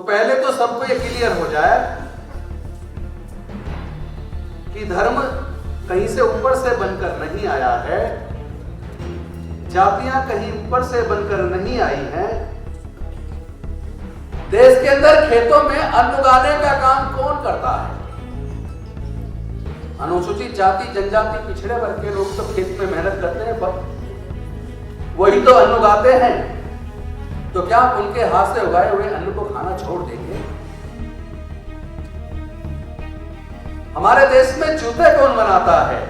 पहले तो सबको ये क्लियर हो जाए कि धर्म कहीं से ऊपर से बनकर नहीं आया है, जातियां कहीं ऊपर से बनकर नहीं आई हैं। देश के अंदर खेतों में अन्न उगाने का काम कौन करता है? अनुसूचित जाति, जनजाति, पिछड़े वर्ग के लोग तो खेत में मेहनत करते हैं, वही तो अन्न उगाते हैं। तो क्या आप उनके हाथ से उगाए हुए अन्न को खाना छोड़ देंगे? हमारे देश में जूते कौन बनाता है?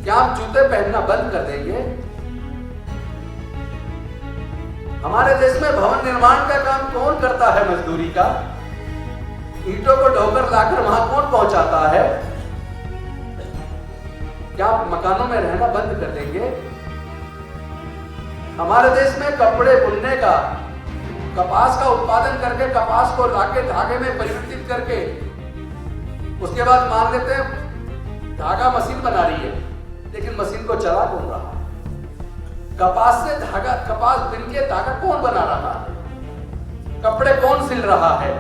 क्या आप जूते पहनना बंद कर देंगे? हमारे देश में भवन निर्माण का काम कौन करता है? मजदूरी का ईंटों को ढोकर लाकर वहां कौन पहुंचाता है? क्या आप मकानों में रहना बंद कर देंगे? हमारे देश में कपड़े बुनने का, कपास का उत्पादन करके कपास को लाके धागे में परिवर्तित करके उसके बाद मान लेते हैं धागा मशीन बना रही है, लेकिन मशीन को चला कौन रहा? कपास से धागा, कपास बिन के धागा कौन बना रहा है? कपड़े कौन सिल रहा है?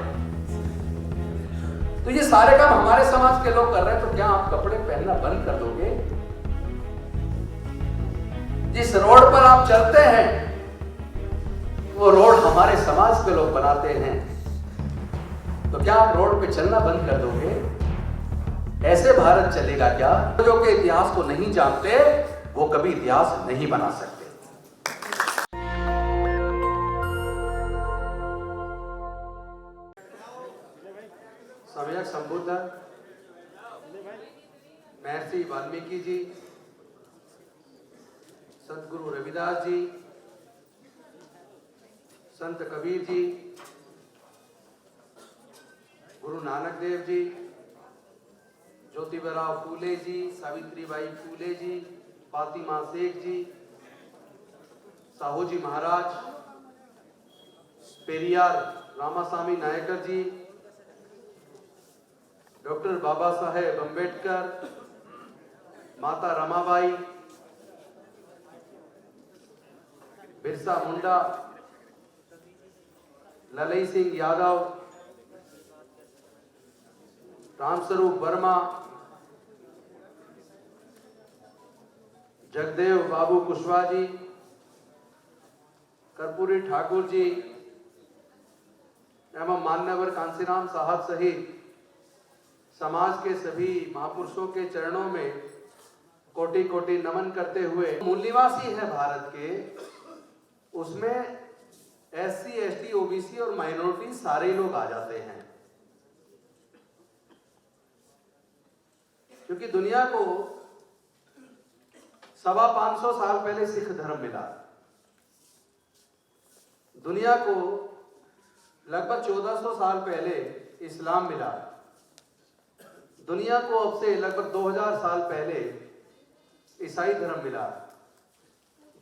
तो ये सारे काम हमारे समाज के लोग कर रहे हैं, तो क्या आप कपड़े पहनना बंद कर दोगे? जिस रोड पर आप चलते हैं वो रोड हमारे समाज के लोग बनाते हैं, तो क्या आप रोड पे चलना बंद कर दोगे? ऐसे भारत चलेगा क्या? जो के इतिहास को नहीं जानते वो कभी इतिहास नहीं बना सकते। सम्यक संबोधन महर्षि वाल्मीकि जी, सतगुरु रविदास जी, संत कबीर जी, गुरु नानक देव जी, ज्योतिबराव फूले जी, सावित्रीबाई फूले जी, फातिमा शेख जी, साहू जी महाराज, पेरियार रामास्वामी नायकर जी, डॉक्टर बाबा साहेब अम्बेडकर, माता रमाबाई, बिरसा मुंडा, ललई सिंह यादव, रामस्वरूप वर्मा, जगदेव बाबू कुशवाहा जी, कर्पूरी ठाकुर जी एवं मान्यवर कांसीराम साहब सहित समाज के सभी महापुरुषों के चरणों में कोटि कोटि नमन करते हुए, मूल निवासी है भारत के, उसमें SC, ST, OBC और माइनॉरिटी सारे लोग आ जाते हैं, क्योंकि दुनिया को 550 साल पहले सिख धर्म मिला, दुनिया को लगभग 1400 साल पहले इस्लाम मिला, दुनिया को अब से लगभग 2000 साल पहले ईसाई धर्म मिला,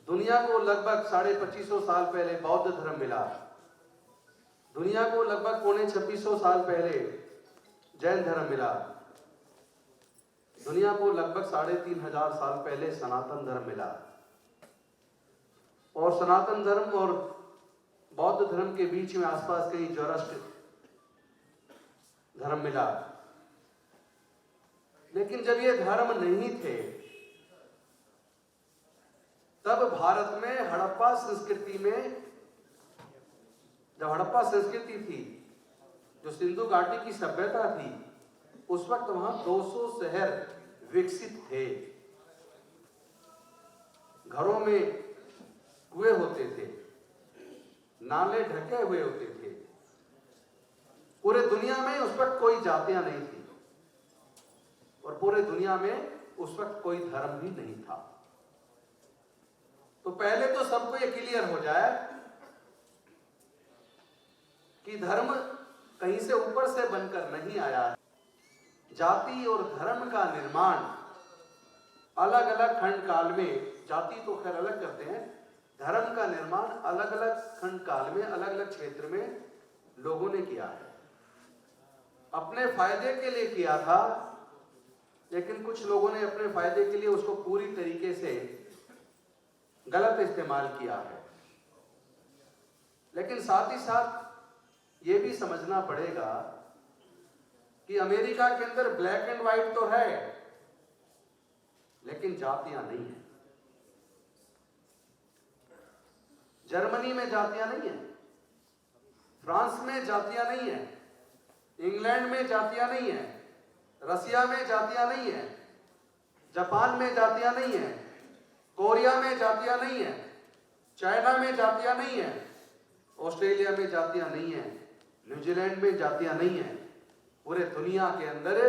दुनिया को लगभग 2550 साल पहले बौद्ध धर्म मिला, दुनिया को लगभग 2500 साल पहले जैन धर्म मिला, दुनिया को लगभग 3500 साल पहले सनातन धर्म मिला, और सनातन धर्म और बौद्ध धर्म के बीच में आसपास कहीं ज़ोराष्ट्र धर्म मिला। लेकिन जब ये धर्म नहीं थे, तब भारत में हड़प्पा संस्कृति में, जब हड़प्पा संस्कृति थी, जो सिंधु घाटी की सभ्यता थी, उस वक्त वहां 200 शहर विकसित थे, घरों में कुएं होते थे, नाले ढके हुए होते थे, पूरे दुनिया में उस वक्त कोई जातियां नहीं थी, और पूरे दुनिया में उस वक्त कोई धर्म भी नहीं था। तो पहले तो सबको ये क्लियर हो जाए कि धर्म कहीं से ऊपर से बनकर नहीं आया है। जाति और धर्म का निर्माण अलग अलग खंड काल में, जाति तो खैर अलग करते हैं, धर्म का निर्माण अलग अलग खंड काल में, अलग अलग क्षेत्र में लोगों ने किया है। अपने फायदे के लिए किया था, लेकिन कुछ लोगों ने अपने फायदे के लिए उसको पूरी तरीके से गलत इस्तेमाल किया है। लेकिन साथ ही साथ ये भी समझना पड़ेगा कि अमेरिका के अंदर ब्लैक एंड व्हाइट तो है, लेकिन जातियां नहीं है। जर्मनी में जातियां नहीं है, फ्रांस में जातियां नहीं है, इंग्लैंड में जातियां नहीं है, रसिया में जातियां नहीं है, जापान में जातियां नहीं है, कोरिया में जातियां नहीं है, चाइना में जातियां नहीं है, ऑस्ट्रेलिया में जातियां नहीं है, न्यूजीलैंड में जातियां नहीं है। पूरे दुनिया के अंदर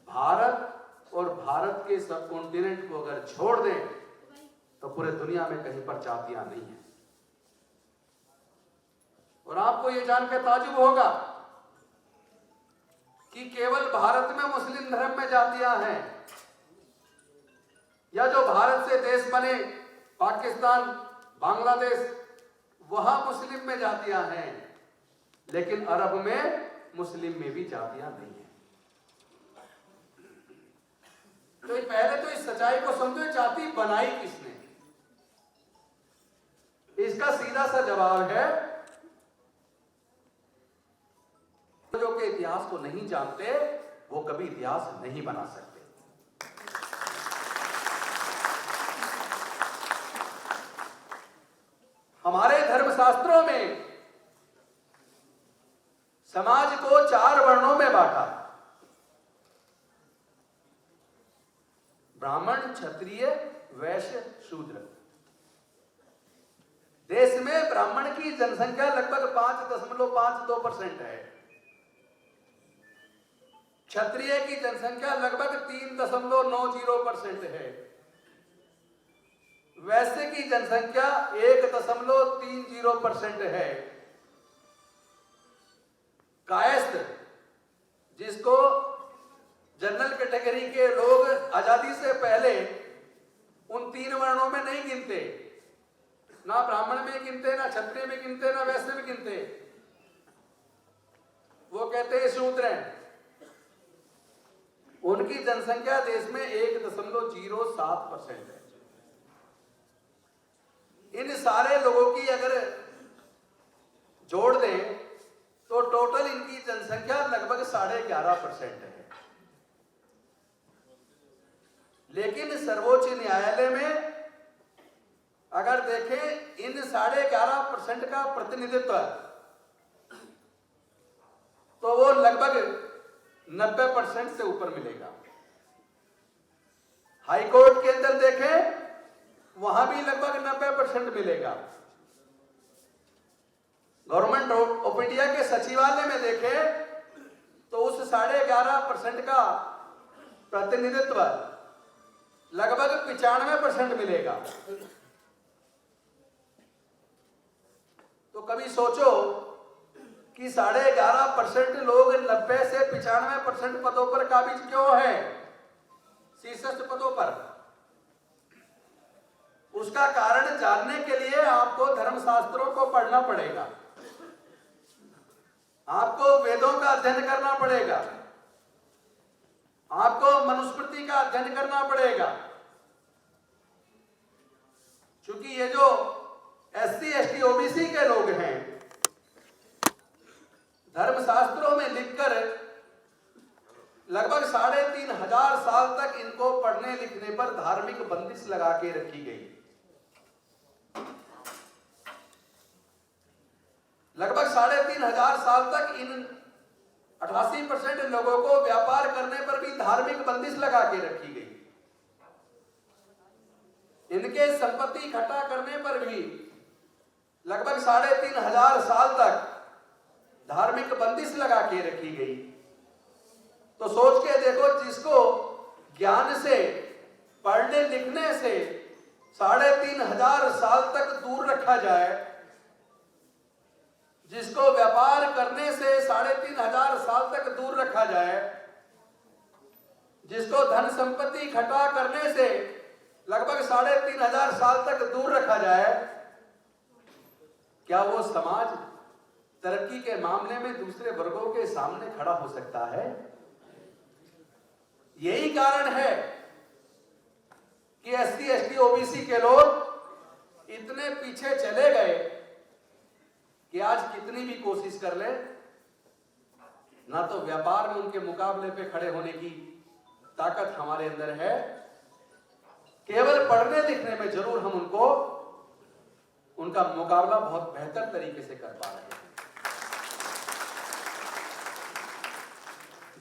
भारत और भारत के सब कॉन्टिनेंट को अगर छोड़ दें तो पूरे दुनिया में कहीं पर जातियां नहीं है। और आपको ये जानकर ताज्जुब होगा कि केवल भारत में मुस्लिम धर्म में जातियां हैं, या जो भारत से देश बने पाकिस्तान, बांग्लादेश, वहां मुस्लिम में जातियां हैं, लेकिन अरब में मुस्लिम में भी जातियां नहीं है। तो पहले तो इस सच्चाई को समझो, जाति बनाई किसने? इसका सीधा सा जवाब है, जो के इतिहास को नहीं जानते वो कभी इतिहास नहीं बना सकते। हमारे धर्मशास्त्रों में समाज को 4 वर्णों में बांटा, ब्राह्मण, क्षत्रिय, वैश्य, शूद्र। देश में ब्राह्मण की जनसंख्या लगभग 5.52% है, क्षत्रिय की जनसंख्या लगभग 3.90% है, वैश्य की जनसंख्या 1.30% है, कायस्थ, जिसको जनरल कैटेगरी के लोग आजादी से पहले उन 3 वर्णों में नहीं गिनते, ना ब्राह्मण में गिनते, ना क्षत्रिय में गिनते, ना वैश्य में गिनते, वो कहते हैं शूद्र हैं। उनकी जनसंख्या देश में 1.07% है। इन सारे लोगों की अगर जोड़ दें तो टोटल इनकी जनसंख्या लगभग 11.5% है। लेकिन सर्वोच्च न्यायालय में अगर देखें इन 11.5% का प्रतिनिधित्व, तो वो लगभग 90% से ऊपर मिलेगा। हाई कोर्ट के अंदर देखें वहां भी लगभग 90% मिलेगा। गवर्नमेंट ऑफ इंडिया के सचिवालय में देखें तो उस 11.5% का प्रतिनिधित्व लगभग 95% मिलेगा। तो कभी सोचो कि 11.5% लोग 90 से 95% पदों पर काबिज क्यों है, शीर्षस्थ पदों पर? उसका कारण जानने के लिए आपको धर्मशास्त्रों को पढ़ना पड़ेगा, आपको वेदों का अध्ययन करना पड़ेगा, आपको मनुस्मृति का अध्ययन करना पड़ेगा। क्योंकि ये जो SC, ST, OBC के लोग हैं, धर्मशास्त्रों में लिखकर लगभग 3500 साल तक इनको पढ़ने लिखने पर धार्मिक बंदिश लगा के रखी गई। लगभग 3500 साल तक इन 88% लोगों को व्यापार करने पर भी धार्मिक बंदिश लगा के रखी गई। इनके संपत्ति इकट्ठा करने पर भी लगभग 3500 साल तक धार्मिक बंदिश लगा के रखी गई। तो सोच के देखो, जिसको ज्ञान से, पढ़ने लिखने से 3500 साल तक दूर रखा जाए, जिसको व्यापार करने से 3500 साल तक दूर रखा जाए, जिसको धन संपत्ति इकट्ठा करने से लगभग 3500 साल तक दूर रखा जाए, क्या वो समाज तरक्की के मामले में दूसरे वर्गों के सामने खड़ा हो सकता है? यही कारण है कि SC, ST, OBC के लोग इतने पीछे चले गए कि आज कितनी भी कोशिश कर ले, ना तो व्यापार में उनके मुकाबले पे खड़े होने की ताकत हमारे अंदर है, केवल पढ़ने लिखने में जरूर हम उनका मुकाबला बहुत बेहतर तरीके से कर पा रहे हैं।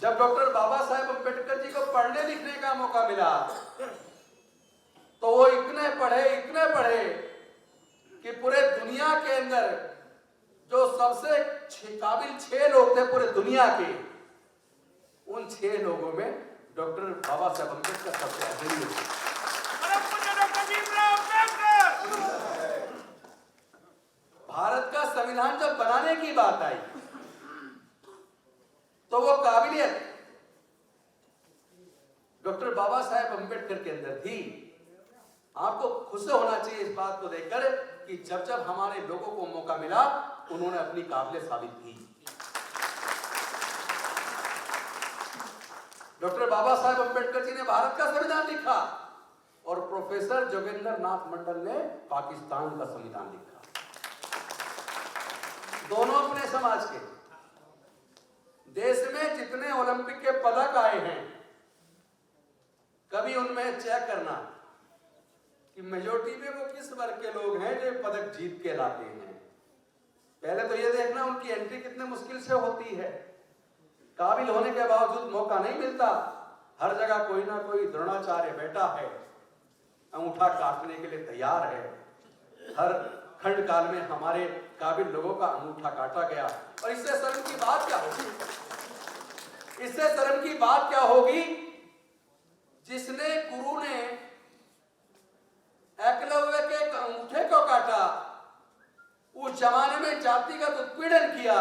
जब डॉक्टर बाबा साहेब अम्बेडकर जी को पढ़ने लिखने का मौका मिला तो वो इतने पढ़े कि पूरे दुनिया के अंदर जो सबसे काबिल 6 लोग थे पूरे दुनिया के, उन 6 लोगों में डॉक्टर बाबा साहेब अम्बेडकर सबसे अग्रणी थे। भारत का संविधान जब बनाने की बात आई तो वो काबिलियत डॉक्टर बाबा साहेब अम्बेडकर के अंदर थी। आपको खुश होना चाहिए इस बात को देखकर कि जब जब हमारे लोगों को मौका मिला उन्होंने अपनी काबिलियत साबित की। डॉक्टर बाबा साहेब अम्बेडकर जी ने भारत का संविधान लिखा और प्रोफेसर जोगेंद्र नाथ मंडल ने पाकिस्तान का संविधान लिखा। दोनों अपने समाज के। देश में जितने ओलंपिक के पदक आए हैं, कभी उनमें चेक करना कि मेजोरिटी में वो किस वर्ग के लोग हैं जो पदक जीत के लाते हैं। पहले तो ये देखना उनकी एंट्री कितने मुश्किल से होती है। काबिल होने के बावजूद मौका नहीं मिलता। हर जगह कोई ना कोई द्रोणाचार्य बैठा है, अंगूठा काटने के लिए तैयार है। हर खंड काल में हमारे काबिल लोगों का अंगूठा काटा गया। और इससे शर्म की बात क्या होगी? इससे शर्म की बात क्या होगी? जिसने गुरु ने एकलव्य के अंगूठे को काटा, उस जमाने में जातिगत उत्पीड़न किया,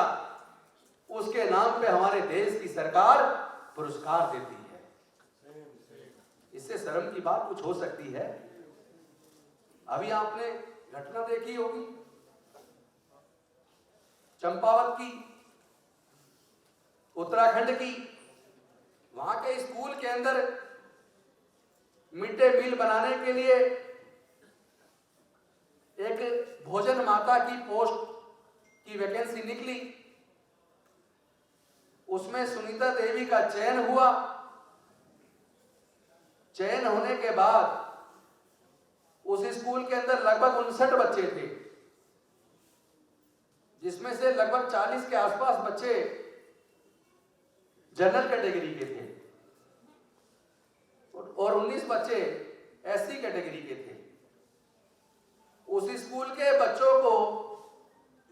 उसके नाम पे हमारे देश की सरकार पुरस्कार देती है। इससे शर्म की बात कुछ हो सकती है? अभी आपने घटना देखी होगी चंपावत की, उत्तराखंड की। वहां के स्कूल के अंदर मिड डे मील बनाने के लिए एक भोजन माता की पोस्ट की वैकेंसी निकली। उसमें सुनीता देवी का चयन हुआ। चयन होने के बाद उस स्कूल के अंदर लगभग 59 बच्चे थे, जिसमें से लगभग 40 के आसपास बच्चे जनरल कैटेगरी के थे और 19 बच्चे एससी कैटेगरी के थे। उस स्कूल के बच्चों को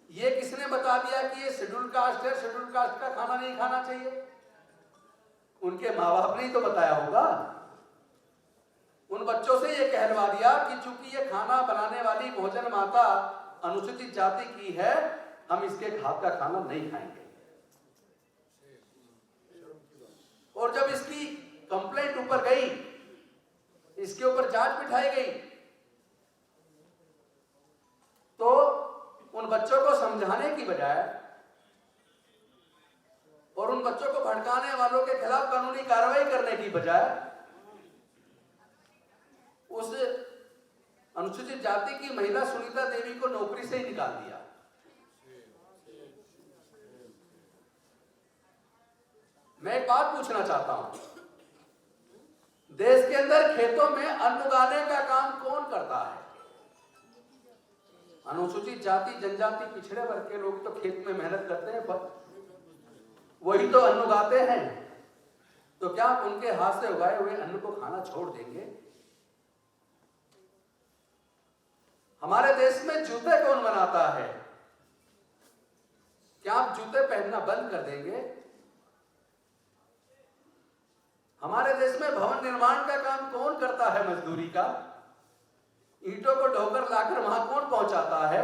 ये किसने बता दिया कि ये शेड्यूल कास्ट है, शेड्यूल कास्ट का खाना नहीं खाना चाहिए? उनके माँ बाप ने ही तो बताया होगा। उन बच्चों से ये कहलवा दिया कि चूंकि ये खाना बनाने वाली भोजन माता अनुसूचित जाति की है, हम इसके हाथ का खाना नहीं खाएंगे। और जब इसकी कंप्लेंट ऊपर गई, इसके ऊपर जांच बिठाई गई, तो उन बच्चों को समझाने की बजाय और उन बच्चों को भड़काने वालों के खिलाफ कानूनी कार्रवाई करने की बजाय उस अनुसूचित जाति की महिला सुनीता देवी को नौकरी से ही निकाल दिया। मैं एक बात पूछना चाहता हूं, देश के अंदर खेतों में अन्न उगाने का काम कौन करता है? अनुसूचित जाति, जनजाति, पिछड़े वर्ग के लोग तो खेत में मेहनत करते हैं, वही तो अन्न उगाते हैं। तो क्या आप उनके हाथ से उगाए हुए अन्न को खाना छोड़ देंगे? हमारे देश में जूते कौन बनाता है? क्या आप जूते पहनना बंद कर देंगे? हमारे देश में भवन निर्माण का काम कौन करता है? मजदूरी का ईंटों को ढोकर लाकर वहां कौन पहुंचाता है?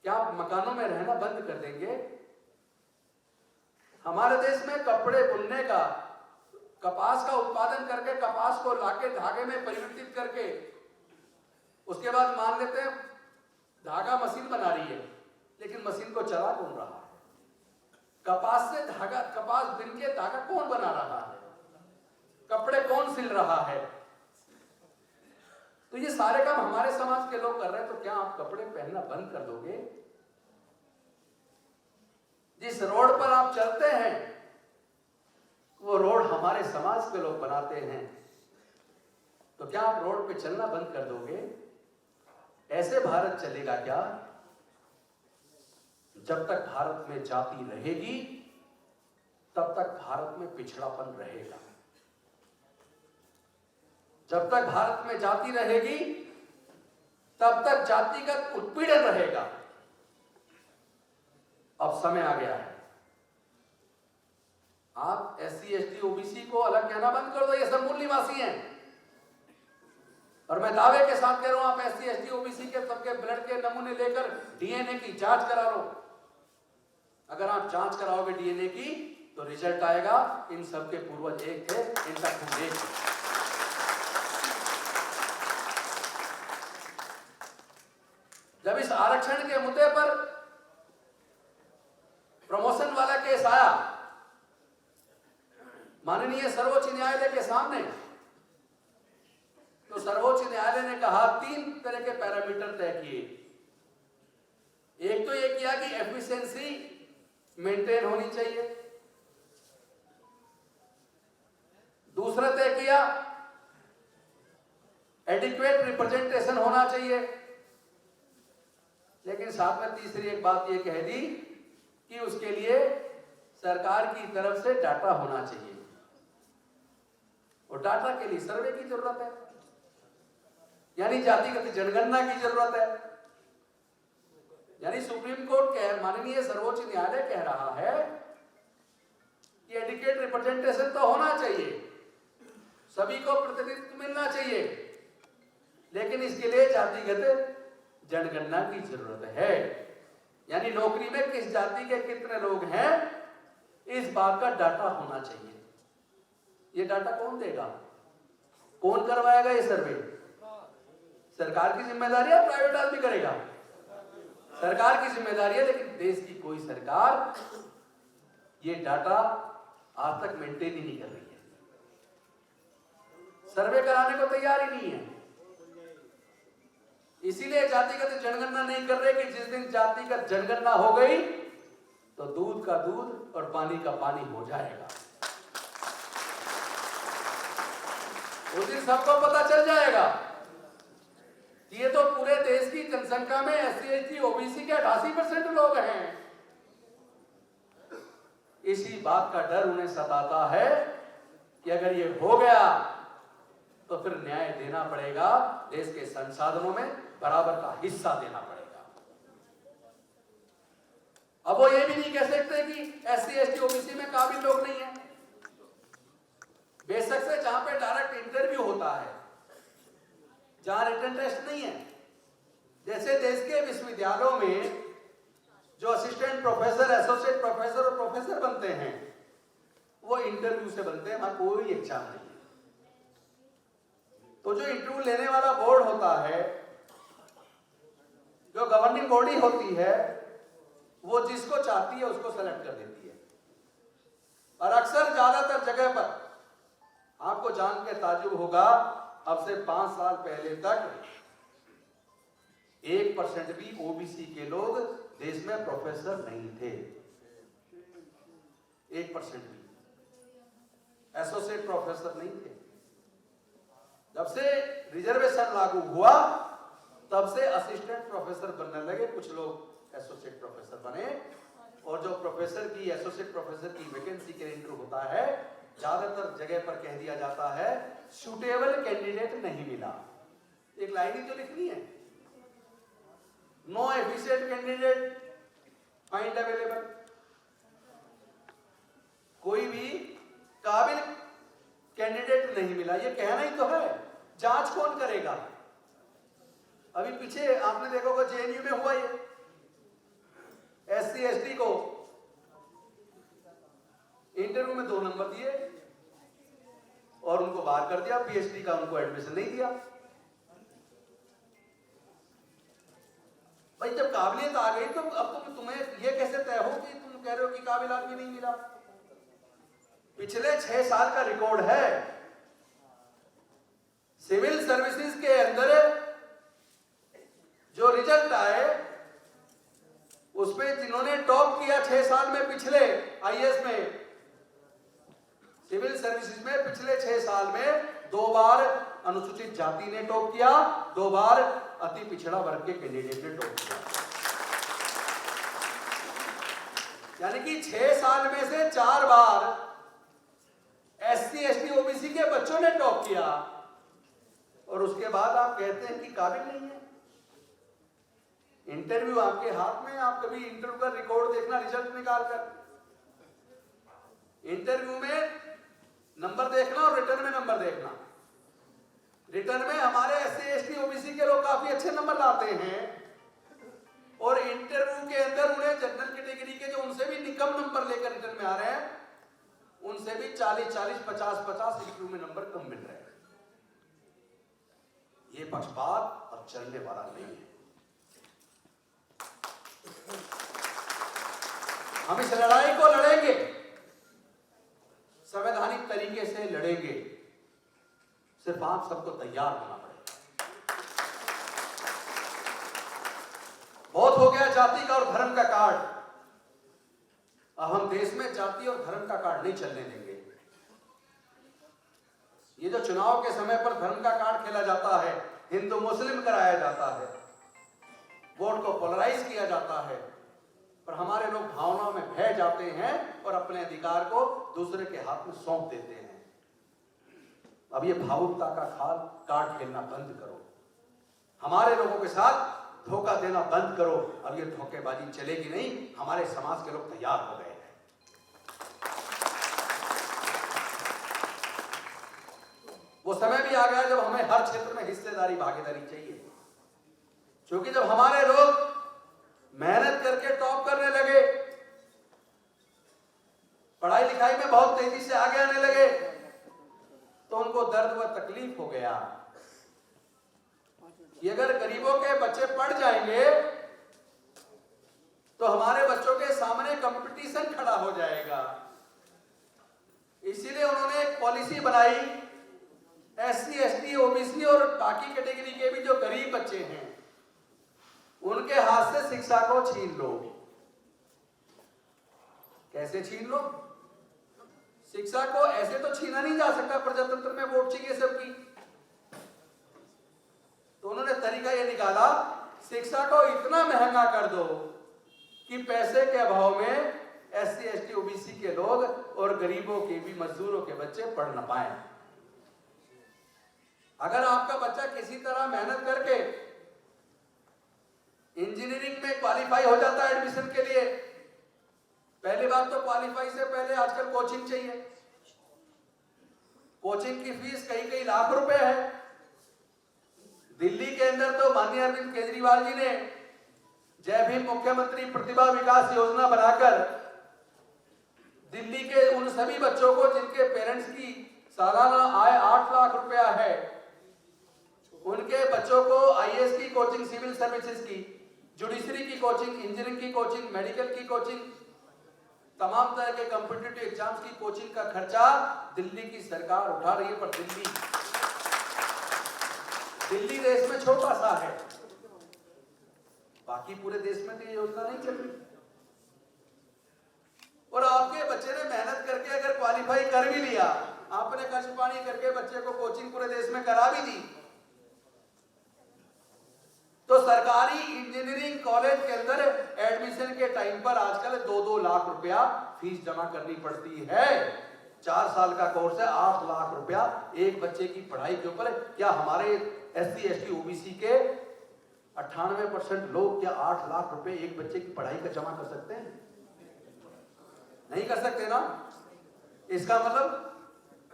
क्या आप मकानों में रहना बंद कर देंगे? हमारे देश में कपड़े बुनने का, कपास का उत्पादन करके कपास को लाके धागे में परिवर्तित करके उसके बाद मान लेते हैं धागा मशीन बना रही है, लेकिन मशीन को चला कौन रहा है? कपास से धागा, कपास बिन के धागा कौन बना रहा है? कपड़े कौन सिल रहा है? तो ये सारे काम हमारे समाज के लोग कर रहे हैं, तो क्या आप कपड़े पहनना बंद कर दोगे? जिस रोड पर आप चलते हैं वो रोड हमारे समाज के लोग बनाते हैं, तो क्या आप रोड पे चलना बंद कर दोगे? ऐसे भारत चलेगा क्या? जब तक भारत में जाति रहेगी तब तक भारत में पिछड़ापन रहेगा। जब तक भारत में जाति रहेगी तब तक जातिगत उत्पीड़न रहेगा। अब समय आ गया है, आप SC ST OBC को अलग कहना बंद कर दो, ये सब मूल निवासी हैं। और मैं दावे के साथ कह रहा हूं, आप SC ST OBC के सबके ब्लड के नमूने लेकर DNA की जांच करा लो। अगर आप जांच कराओगे DNA की तो रिजल्ट आएगा इन सबके पूर्वज एक थे, इनका खून एक है। जब इस आरक्षण के मुद्दे पर प्रमोशन वाला केस आया माननीय सर्वोच्च न्यायालय के सामने, तो सर्वोच्च न्यायालय ने कहा 3 तरह के पैरामीटर तय किए। एक तो ये किया कि एफिशिएंसी मेंटेन होनी चाहिए, दूसरा तय किया एडिक्वेट रिप्रेजेंटेशन होना चाहिए, लेकिन साथ में तीसरी एक बात ये कह दी कि उसके लिए सरकार की तरफ से डाटा होना चाहिए, और डाटा के लिए सर्वे की जरूरत है, यानी जातिगत जनगणना की जरूरत है। यानी सुप्रीम कोर्ट माननीय सर्वोच्च न्यायालय कह रहा है कि एडिक्वेट रिप्रेजेंटेशन तो होना चाहिए, सभी को प्रतिनिधित्व मिलना चाहिए, लेकिन इसके लिए जातिगत जनगणना की जरूरत है। यानी नौकरी में किस जाति के कितने लोग हैं इस बात का डाटा होना चाहिए। ये डाटा कौन देगा, कौन करवाएगा ये सर्वे? सरकार की जिम्मेदारी है, प्राइवेट आदमी करेगा? सरकार की जिम्मेदारी है, लेकिन देश की कोई सरकार ये डाटा आज तक मेंटेन ही नहीं कर रही है, सर्वे कराने को तैयार ही नहीं है। इसीलिए जातिगत जनगणना नहीं कर रहे कि जिस दिन जातिगत जनगणना हो गई तो दूध का दूध और पानी का पानी हो जाएगा। उस दिन सबको पता चल जाएगा कि ये तो पूरे देश की जनसंख्या में SC ST OBC के 88% लोग हैं। इसी बात का डर उन्हें सताता है कि अगर ये हो गया तो फिर न्याय देना पड़ेगा, देश के संसाधनों में बराबर का हिस्सा देना पड़ेगा। अब वो ये भी नहीं कह सकते कि SC ST OBC में काबिल लोग नहीं है। बेशक से जहां पे डायरेक्ट इंटरव्यू होता है, जहां रिटन टेस्ट नहीं है, जैसे देश के विश्वविद्यालयों में जो असिस्टेंट प्रोफेसर, एसोसिएट प्रोफेसर और प्रोफेसर बनते हैं वो इंटरव्यू से बनते हैं, वहां कोई एग्जाम नहीं है। तो जो इंटरव्यू लेने वाला बोर्ड होता है, जो गवर्निंग बॉडी होती है, वो जिसको चाहती है उसको सेलेक्ट कर देती है। और अक्सर ज्यादातर जगह पर आपको जान के ताज्जुब होगा, अब से 5 साल पहले तक 1% भी OBC के लोग देश में प्रोफेसर नहीं थे। 1% भी एसोसिएट प्रोफेसर नहीं थे। जब से रिजर्वेशन लागू हुआ तब से असिस्टेंट प्रोफेसर बनने लगे, कुछ लोग एसोसिएट प्रोफेसर बने, और जो प्रोफेसर की, एसोसिएट प्रोफेसर की वैकेंसी के इंटरव्यू होता है, ज्यादातर जगह पर कह दिया जाता है सूटेबल कैंडिडेट नहीं मिला। एक लाइन ही तो लिखनी है, no efficient candidate find available. कोई भी काबिल कैंडिडेट नहीं मिला, ये कहना ही तो है। जांच कौन करेगा? अभी पीछे आपने देखा होगा JNU में हुआ, ये SC ST को इंटरव्यू में 2 नंबर दिए और उनको बाहर कर दिया, PhD का उनको एडमिशन नहीं दिया। भाई जब काबिलियत आ गई तो अब तुम्हें ये कैसे तय हो कि तुम कह रहे हो कि काबिल आदमी नहीं मिला? पिछले 6 साल का रिकॉर्ड है, सिविल सर्विसेज के अंदर जो रिजल्ट आए उसमें जिन्होंने टॉप किया 6 साल में पिछले आईएएस में, सिविल सर्विसेज में पिछले 6 साल में 2 बार अनुसूचित जाति ने टॉप किया, 2 बार अति पिछड़ा वर्ग के कैंडिडेट ने टॉप किया। यानी कि 6 साल में से 4 बार एससी एसटी ओबीसी के बच्चों ने टॉप किया और उसके बाद आप कहते हैं कि काबिल नहीं है। इंटरव्यू आपके हाथ में, आप कभी इंटरव्यू का रिकॉर्ड देखना, रिजल्ट निकाल कर इंटरव्यू में नंबर देखना और रिटर्न में नंबर देखना। रिटर्न में हमारे एससी एसटी ओबीसी के लोग काफी अच्छे नंबर लाते हैं और इंटरव्यू के अंदर उन्हें जनरल कैटेगरी के जो उनसे भी निकम नंबर लेकर रिटर्न में आ रहे हैं, उनसे भी 40-40, 50-50 इंटरव्यू में नंबर कम मिल रहे हैं। ये पक्षपात और चलने वाला नहीं है। हम इस लड़ाई को लड़ेंगे, संवैधानिक तरीके से लड़ेंगे, सिर्फ आप सबको तैयार होना पड़ेगा। बहुत हो गया जाति का और धर्म का कार्ड। अब हम देश में जाति और धर्म का कार्ड नहीं चलने देंगे। ये जो चुनाव के समय पर धर्म का कार्ड खेला जाता है, हिंदू मुस्लिम कराया जाता है, वोट को पोलराइज किया जाता है, पर हमारे लोग भावनाओं में बह जाते हैं और अपने अधिकार को दूसरे के हाथ में सौंप देते हैं। अब ये भावुकता का कार्ड खेलना बंद करो, हमारे लोगों के साथ धोखा देना बंद करो। अब ये धोखेबाजी चलेगी नहीं, हमारे समाज के लोग तैयार हो गए हैं। वो समय भी आ गया जब हमें हर क्षेत्र में हिस्सेदारी, भागीदारी चाहिए, क्योंकि जब हमारे लोग मेहनत करके टॉप करने लगे, पढ़ाई लिखाई में बहुत तेजी से आगे आने लगे, तो उनको दर्द व तकलीफ हो गया कि अगर गरीबों के बच्चे पढ़ जाएंगे तो हमारे बच्चों के सामने कंपटीशन खड़ा हो जाएगा। इसीलिए उन्होंने एक पॉलिसी बनाई, एससी एसटी ओबीसी और बाकी कैटेगरी के भी जो गरीब बच्चे हैं उनके हाथ से शिक्षा को छीन लो। कैसे छीन लो? शिक्षा को ऐसे तो छीना नहीं जा सकता, प्रजातंत्र में वोट चाहिए सबकी। तो उन्होंने तरीका ये निकाला, शिक्षा को इतना महंगा कर दो कि पैसे के अभाव में एससी एसटी ओबीसी के लोग और गरीबों के भी, मजदूरों के बच्चे पढ़ न पाए। अगर आपका बच्चा किसी तरह मेहनत करके इंजीनियरिंग में क्वालिफाई हो जाता है एडमिशन के लिए, पहली बात तो क्वालिफाई से पहले आजकल कोचिंग चाहिए। कोचिंग की फीस कई लाख रुपए है। दिल्ली के अंदर तो माननीय अरविंद केजरीवाल जी ने जय भीम मुख्यमंत्री प्रतिभा विकास योजना बनाकर दिल्ली के उन सभी बच्चों को जिनके पेरेंट्स की सालाना आय 8 लाख रुपया है, उनके बच्चों को आईएएस की कोचिंग, सिविल सर्विसेज की, जुडिशरी की कोचिंग, इंजीनियरिंग की कोचिंग, मेडिकल की कोचिंग, तमाम तरह के कॉम्पिटिटिव एग्जाम्स की कोचिंग का खर्चा दिल्ली की सरकार उठा रही है। पर दिल्ली देश में छोटा सा है, बाकी पूरे देश में तो ये योजना नहीं चल रही। और आपके बच्चे ने मेहनत करके अगर क्वालिफाई कर भी लिया, आपने खर्च पानी करके बच्चे को कोचिंग पूरे देश में करा भी दी, तो सरकारी इंजीनियरिंग कॉलेज के अंदर एडमिशन के टाइम पर आजकल 2-2 लाख रुपया फीस जमा करनी पड़ती है। 4 साल का कोर्स है, 8 लाख रुपया एक बच्चे की पढ़ाई के ऊपर। क्या हमारे एससी एसटी ओबीसी के 98% लोग क्या 8 लाख रुपए एक बच्चे की पढ़ाई का जमा कर सकते हैं? नहीं कर सकते ना। इसका मतलब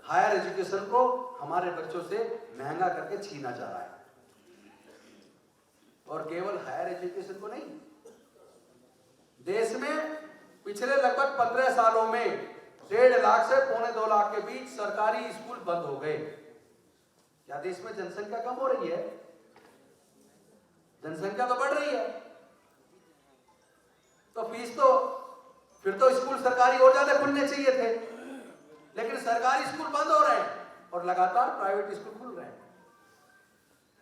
हायर एजुकेशन को हमारे बच्चों से महंगा करके छीना जा रहा है। और केवल हायर एजुकेशन को नहीं, देश में पिछले लगभग 15 सालों में 1.5 लाख से 2.25 लाख के बीच सरकारी स्कूल बंद हो गए। क्या देश में जनसंख्या कम हो रही है? जनसंख्या तो बढ़ रही है, तो फीस तो फिर तो स्कूल सरकारी और ज्यादा खुलने चाहिए थे, लेकिन सरकारी स्कूल बंद हो रहे हैं और लगातार प्राइवेट स्कूल खुल रहे हैं।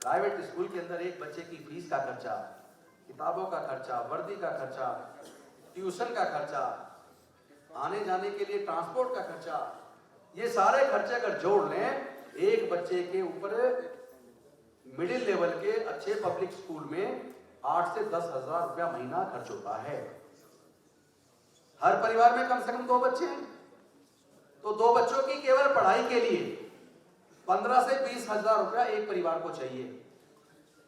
प्राइवेट स्कूल के अंदर एक बच्चे की फीस का खर्चा, किताबों का खर्चा, वर्दी का खर्चा, ट्यूशन का खर्चा, आने जाने के लिए ट्रांसपोर्ट का खर्चा, ये सारे खर्चे अगर जोड़ लें, एक बच्चे के ऊपर मिडिल लेवल के अच्छे पब्लिक स्कूल में 8 से 10 हजार रुपया महीना खर्च होता है। हर परिवार में कम से कम 2 बच्चे हैं, तो 2 बच्चों की केवल पढ़ाई के लिए 15 से 20 हजार रुपया एक परिवार को चाहिए।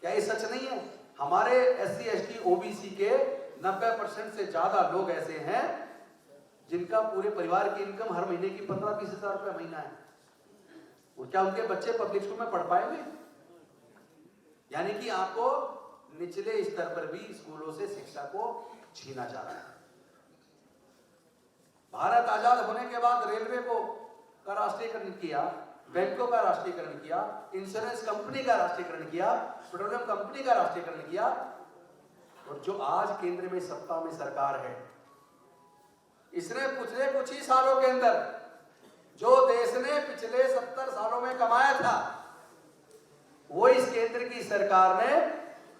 क्या ये सच नहीं है? हमारे SC ST OBC के 90% से ज्यादा लोग ऐसे हैं जिनका पूरे परिवार की इनकम हर महीने की 15-20 हजार रुपया महीना है। और क्या उनके बच्चे पब्लिक स्कूल में पढ़ पाएंगे? यानी कि आपको निचले स्तर पर भी स्कूलों से शिक्षा को छीना जा रहा है। भारत आजाद होने के बाद रेलवे को का राष्ट्रीयकरण किया, बैंकों का राष्ट्रीयकरण किया, इंश्योरेंस कंपनी का राष्ट्रीयकरण किया, पेट्रोलियम कंपनी का राष्ट्रीयकरण किया। और जो आज केंद्र में सत्ता में सरकार है, इसने पिछले कुछ ही सालों के अंदर जो देश ने पिछले 70 सालों में कमाया था, वो इस केंद्र की सरकार ने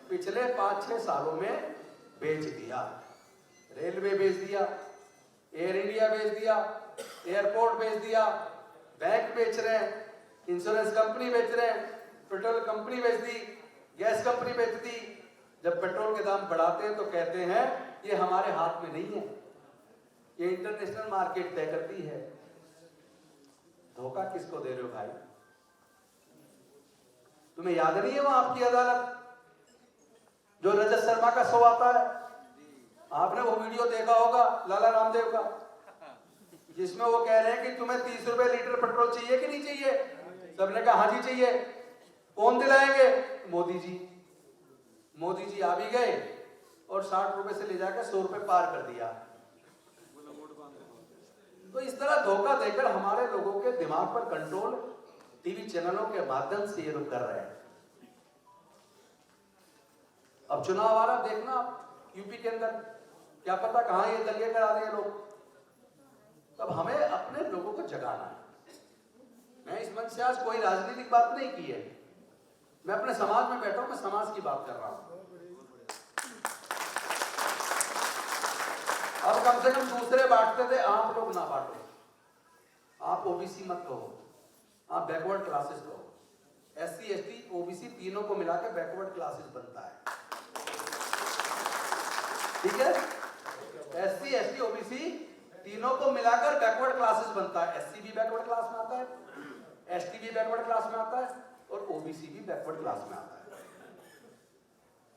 पिछले 5-6 सालों में बेच दिया। रेलवे बेच दिया, एयर इंडिया बेच दिया, एयरपोर्ट बेच दिया, बैंक बेच रहे हैं, इंश्योरेंस कंपनी बेच रहे हैं, पेट्रोल कंपनी बेच दी, गैस कंपनी बेच दी। जब पेट्रोल के दाम बढ़ाते हैं तो कहते हैं ये हमारे हाथ में नहीं है, ये इंटरनेशनल मार्केट तय करती है। धोखा किसको दे रहे हो भाई? तुम्हें याद नहीं है वो आपकी अदालत जो रजत शर्मा का शो आता है? आपने वो वीडियो देखा होगा लाला रामदेव का, जिसमें वो कह रहे हैं कि तुम्हें 30 रुपए लीटर पेट्रोल चाहिए कि नहीं चाहिए? सबने कहा हाँ जी चाहिए। कौन दिलाएंगे? मोदी जी। मोदी जी आ भी गए और 60 रुपए से ले जाकर 100 रुपए पार कर दिया। तो इस तरह धोखा देकर हमारे लोगों के दिमाग पर कंट्रोल टीवी चैनलों के माध्यम से ये लोग कर रहे हैं। अब चुनाव आ रहा, देखना यूपी के अंदर, क्या पता कहां ये दंगे करा दें लोग। तब हमें अपने लोगों को जगाना है। मैं इस मंच से आज कोई राजनीतिक बात नहीं की है, मैं अपने समाज में बैठा हूं, मैं समाज की बात कर रहा हूं। अब कम से कम दूसरे बांटते थे, आप लोग ना बांटो। आप OBC मत कहो, आप बैकवर्ड क्लासेस कहो। SC ST OBC तीनों को मिलाकर बैकवर्ड क्लासेस बनता है, ठीक है? SC ST OBC तीनों को मिलाकर बैकवर्ड क्लासेस बनता है। SC भी बैकवर्ड क्लास में आता है, ST भी बैकवर्ड क्लास में आता है और OBC भी बैकवर्ड क्लास में आता है।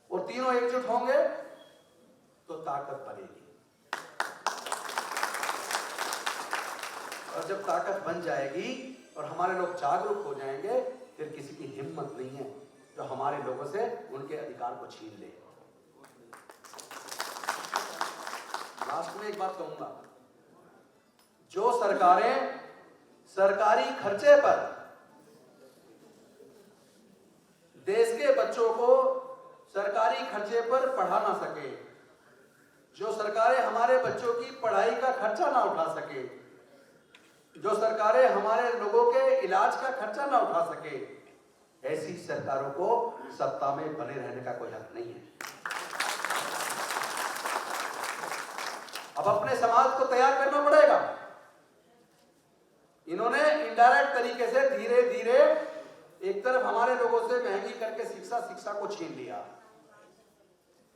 और तीनों एकजुट होंगे तो ताकत बनेगी। और जब ताकत बन जाएगी और हमारे लोग जागरूक हो जाएंगे, फिर किसी की हिम्मत नहीं है जो हमारे लोगों से उनके अधिकार को छीन ले। लास्ट में एक बात कहूंगा, जो सरकारें सरकारी खर्चे पर देश के बच्चों को सरकारी खर्चे पर पढ़ा ना सके, जो सरकारें हमारे बच्चों की पढ़ाई का खर्चा ना उठा सके, जो सरकारें हमारे लोगों के इलाज का खर्चा ना उठा सके, ऐसी सरकारों को सत्ता में बने रहने का कोई हक नहीं है। अब अपने समाज को तैयार करना पड़ेगा। इन्होंने इनडायरेक्ट तरीके से धीरे धीरे एक तरफ हमारे लोगों से महंगी करके शिक्षा को छीन लिया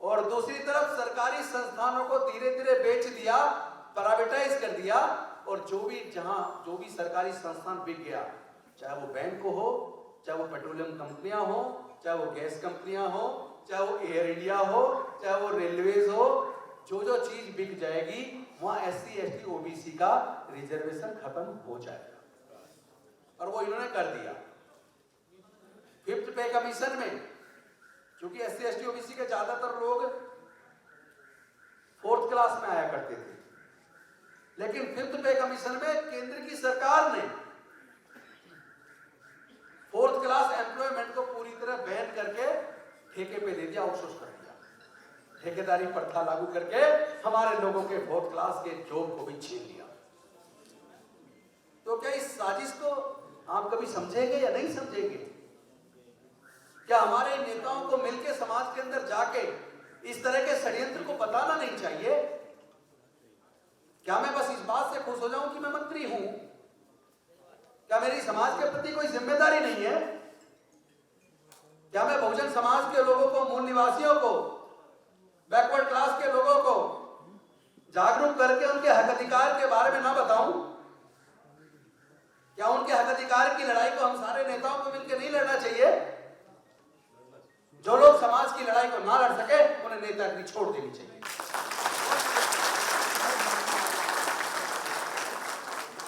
और दूसरी तरफ सरकारी संस्थानों को धीरे धीरे बेच दिया, प्राइवेटाइज कर दिया। और जो भी सरकारी संस्थान बिक गया, चाहे वो बैंक हो, चाहे वो पेट्रोलियम कंपनियां हो, चाहे वो गैस कंपनियां हो, चाहे वो एयर इंडिया हो, चाहे वो रेलवेज हो, जो चीज बिक जाएगी वहां SC ST OBC का रिजर्वेशन खत्म हो जाएगा। और वो इन्होंने कर दिया। 5th पे कमीशन में, क्योंकि SC ST OBC के ज्यादातर लोग 4th क्लास में आया करते थे, लेकिन 5th पे कमीशन में केंद्र की सरकार ने 4th क्लास एम्प्लॉयमेंट को पूरी तरह बैन करके ठेके पे दे दिया, आउटसोर्स कर दिया। ठेकेदारी प्रथा लागू करके हमारे लोगों के 4th क्लास के जॉब को भी छीन लिया। तो क्या इस साजिश को आप कभी समझेंगे या नहीं समझेंगे? क्या हमारे नेताओं को मिलकर समाज के अंदर जाके इस तरह के षड्यंत्र को बताना नहीं चाहिए? क्या मैं बस इस बात से खुश हो जाऊं कि मैं मंत्री हूं? क्या मेरी समाज के प्रति कोई जिम्मेदारी नहीं है? क्या मैं बहुजन समाज के लोगों को, मूल निवासियों को, बैकवर्ड क्लास के लोगों को जागरूक करके उनके हक अधिकार के बारे में ना बताऊं? क्या उनके हक अधिकार की लड़ाई को हम सारे नेताओं को मिलकर नहीं लड़ना चाहिए? जो लोग समाज की लड़ाई को ना लड़ सके उन्हें नेतागिरी छोड़ देनी चाहिए।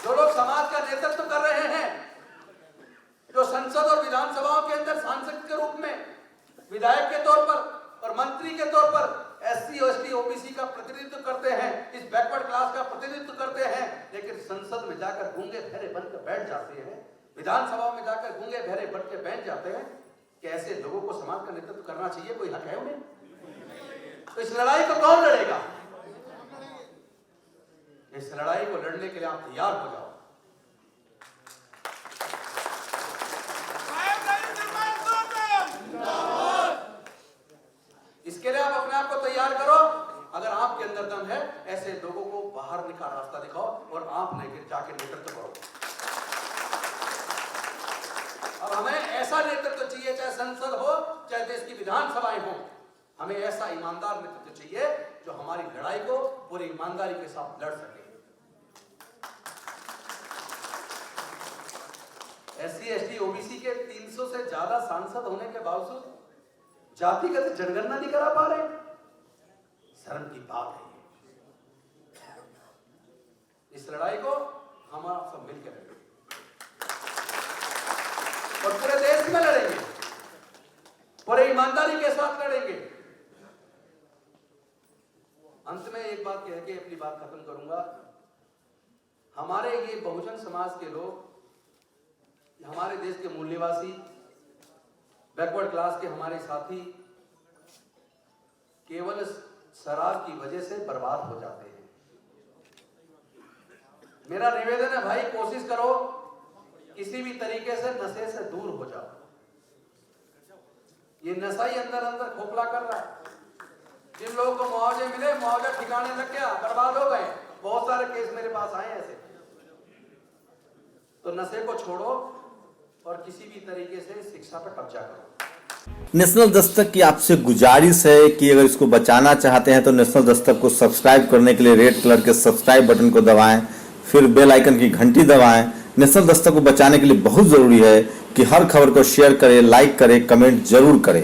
जो लोग समाज का नेतृत्व कर रहे हैं, जो संसद और विधानसभाओं के अंदर सांसद के रूप में, विधायक के तौर पर और मंत्री के तौर पर एससी, एसटी, ओबीसी का प्रतिनिधित्व करते हैं, इस बैकवर्ड क्लास का प्रतिनिधित्व करते हैं, लेकिन संसद में जाकर गूंगे बहरे बनकर बैठ जाते हैं, विधानसभाओं में जाकर गूंगे बहरे बनकर बैठ जाते हैं, कि ऐसे लोगों को समाज का नेतृत्व करना चाहिए? कोई हक है उन्हें? तो इस लड़ाई को कौन लड़ेगा? इस लड़ाई को लड़ने के लिए आप तैयार हो जाओ। इसके लिए आप अपने आप को तैयार करो। अगर आपके अंदर दम है, ऐसे लोगों को बाहर का रास्ता दिखाओ और आप लेकर जाके नेतृत्व करो। अब हमें ऐसा नेतृत्व चाहिए, चाहे संसद हो, चाहे देश की विधानसभाएं हो, हमें ऐसा ईमानदार नेतृत्व चाहिए जो हमारी लड़ाई को पूरी ईमानदारी के साथ लड़ सके। एससी, एसटी, ओबीसी के 300 से ज्यादा सांसद होने के बावजूद जातिगत जनगणना नहीं करा पा रहे, शर्म की बात है। इस लड़ाई को हम आप सब मिलकर लड़ेंगे और पूरे देश में लड़ेंगे, पूरे ईमानदारी के साथ लड़ेंगे। अंत में एक बात कह के अपनी बात खत्म करूंगा। हमारे ये बहुजन समाज के लोग, हमारे देश के मूल निवासी, बैकवर्ड क्लास के हमारे साथी केवल शराब की वजह से बर्बाद हो जाते हैं। मेरा निवेदन है भाई, कोशिश करो किसी भी तरीके से नशे से दूर हो जाओ। ये नशा ही अंदर अंदर खोखला कर रहा है। जिन लोगों को मुआवजे मिले, मुआवजा ठिकाने लग गया, बर्बाद हो गए। बहुत सारे केस मेरे पास आए ऐसे। तो नशे को छोड़ो और किसी भी तरीके से शिक्षा पर कब्जा करो। नेशनल दस्तक की आपसे गुजारिश है कि अगर इसको बचाना चाहते हैं तो नेशनल दस्तक को सब्सक्राइब करने के लिए रेड कलर के सब्सक्राइब बटन को दबाएं, फिर बेल आइकन की घंटी दबाएं। नेशनल दस्तक को बचाने के लिए बहुत जरूरी है कि हर खबर को शेयर करें, लाइक करें, कमेंट जरूर करें।